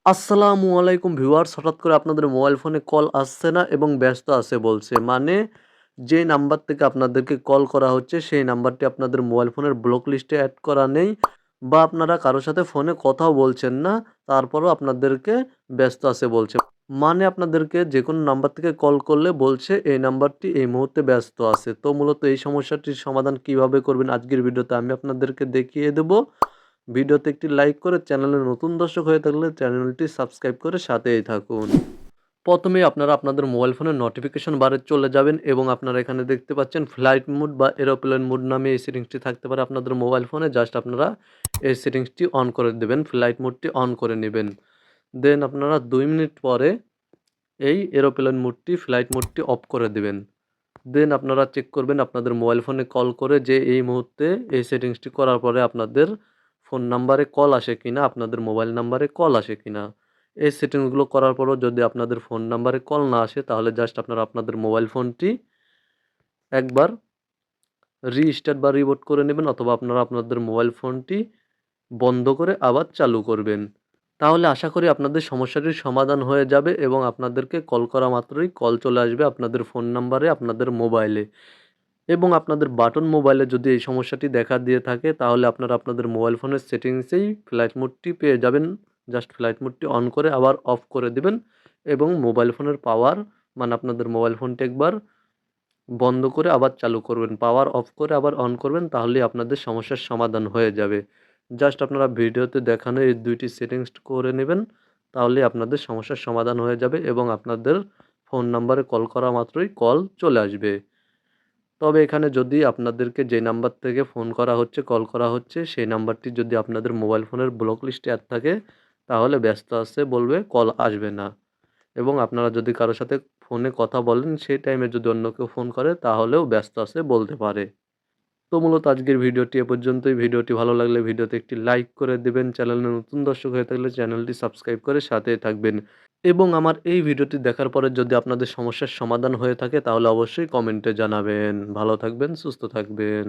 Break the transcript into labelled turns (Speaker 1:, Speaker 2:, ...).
Speaker 1: আসসালামু আলাইকুম ভিউয়ার্স, হঠাৎ করে আপনাদের মোবাইল ফোনে কল আসছে না এবং ব্যস্ত আছে বলছে। মানে যে নাম্বার থেকে আপনাদেরকে কল করা হচ্ছে সেই নাম্বারটি আপনাদের মোবাইল ফোনের ব্লক লিস্টে অ্যাড করা নেই বা আপনারা কারো সাথে ফোনে কথাও বলছেন না, তারপরও আপনাদেরকে ব্যস্ত আছে বলছে। মানে আপনাদেরকে যেকোনো নাম্বার থেকে কল করলে বলছে এই নাম্বারটি এই মুহূর্তে ব্যস্ত আছে। তো মূলত এই সমস্যাটির সমাধান কিভাবে করবেন আজকের ভিডিওতে আমি আপনাদেরকে দেখিয়ে দেব। ভিডিওতে একটি লাইক করে চ্যানেলে নতুন দর্শক হয়ে থাকলে চ্যানেলটি সাবস্ক্রাইব করে সাথেই থাকুন। প্রথমেই আপনারা আপনাদের মোবাইল ফোনের নোটিফিকেশন বারে চলে যাবেন এবং আপনারা এখানে দেখতে পাচ্ছেন ফ্লাইট মোড বা এরোপ্লেন মোড নামে এই সেটিংসটি থাকতে পারে আপনাদের মোবাইল ফোনে। জাস্ট আপনারা এই সেটিংসটি অন করে দেবেন, ফ্লাইট মোডটি অন করে নেবেন। দেন আপনারা 2 মিনিট পরে এই এরোপ্লেন মোডটি, ফ্লাইট মোডটি অফ করে দিবেন। দেন আপনারা চেক করবেন আপনাদের মোবাইল ফোনে কল করে যে এই মুহূর্তে এই সেটিংসটি করার পরে আপনাদের ফোন নাম্বারে কল আসে কিনা, আপনাদের মোবাইল নাম্বারে কল আসে কিনা। এই সেটিংসগুলো করার পরও যদি আপনাদের ফোন নাম্বারে কল না আসে তাহলে জাস্ট আপনারা আপনাদের মোবাইল ফোনটি একবার রিস্টার্ট বা রিবুট করে নেবেন, অথবা আপনারা আপনাদের মোবাইল ফোনটি বন্ধ করে আবার চালু করবেন। তাহলে আশা করি আপনাদের সমস্যাটির সমাধান হয়ে যাবে এবং আপনাদেরকে কল করা মাত্রই কল চলে আসবে আপনাদের ফোন নাম্বারে, আপনাদের মোবাইলে। এবং আপনাদের বাটন মোবাইলে যদি এই সমস্যাটি দেখা দিয়ে থাকে তাহলে আপনারা আপনাদের মোবাইল ফোনের সেটিংসেই ফ্লাইট মোডটি পেয়ে যাবেন। জাস্ট ফ্লাইট মোডটি অন করে আবার অফ করে দিবেন এবং মোবাইল ফোনের পাওয়ার, মানে আপনাদের মোবাইল ফোনটি একবার বন্ধ করে আবার চালু করবেন। পাওয়ার অফ করে আবার অন করবেন, তাহলেই আপনাদের সমস্যার সমাধান হয়ে যাবে। জাস্ট আপনারা ভিডিওতে দেখানো এই ২টি সেটিংস করে নেবেন, তাহলেই আপনাদের সমস্যার সমাধান হয়ে যাবে এবং আপনাদের ফোন নাম্বারে কল করা মাত্রই কল চলে আসবে। তবে এখানে যদি আপনাদেরকে যে নাম্বার থেকে ফোন করা হচ্ছে, কল করা হচ্ছে, সেই নাম্বারটি যদি আপনাদের মোবাইল ফোনের ব্লক লিস্টে অ্যাড থাকে তাহলে ব্যস্ত আছে বলবে, কল আসবে না। এবং আপনারা যদি কারো সাথে ফোনে কথা বলেন সেই টাইমে যদি অন্য কেউ ফোন করে তাহলেও ব্যস্ত আছে বলতে পারে। তো মূলত আজকের ভিডিওটি এ পর্যন্তই। ভিডিওটি ভালো লাগলে ভিডিওতে একটি লাইক করে দিবেন। চ্যানেলে নতুন দর্শক হয়ে থাকলে চ্যানেলটি সাবস্ক্রাইব করে সাথেই থাকবেন। এবং আমার এই ভিডিওটি দেখার পরে যদি আপনাদের সমস্যার সমাধান হয়ে থাকে তাহলে অবশ্যই কমেন্টে জানাবেন। ভালো থাকবেন, সুস্থ থাকবেন।